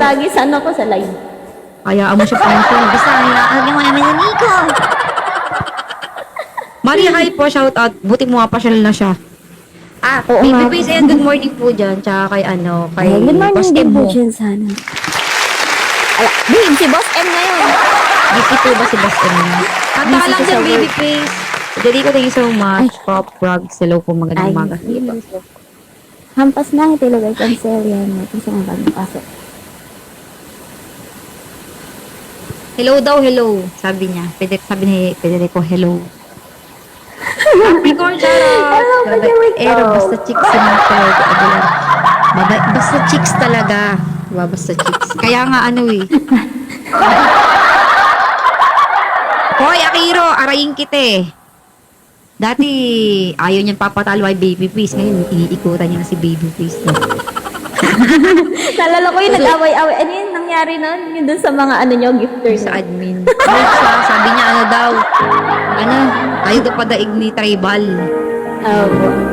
lagi sa ano ko, sa live. Kaya mo siya pansin. Basta, nilakagyan mo namin ng Nico. Maria, hi po, shout out. Buti mo pasyal na siya. Oo nga. Baby Face, ayan, good morning po dyan. Tsaka kay kay Good morning Boss din M po mo. dyan sana. Babe, si Boss M ngayon. Gift po ba si Boss M mo? Kanta ka Busy lang siya dyan, sa Baby work. Face. Jadi ko, thank you so much. Pop, Rugs, hello po, magandang umaga. Hampas na, itilog ay cancel yan. Kasi nga bagong pasok. Hello daw, hello. Sabi niya. Sabi ni Federico, hello. Capricorn, charot. Basta chicks naman talaga. Basta chicks talaga. Basta chicks. Kaya nga Hoy, Akiro, arayin kita eh. Dati, ayaw niyang papatalo ay Baby Face. Ngayon, iniikutan niya na si Baby Face. Nalala ko yung nag-away-away. Ano yung nangyari nun? Yung dun sa mga gifters. Sa admin. Sabi niya, daw. Ayaw daw padaig ni Tribal. Oo.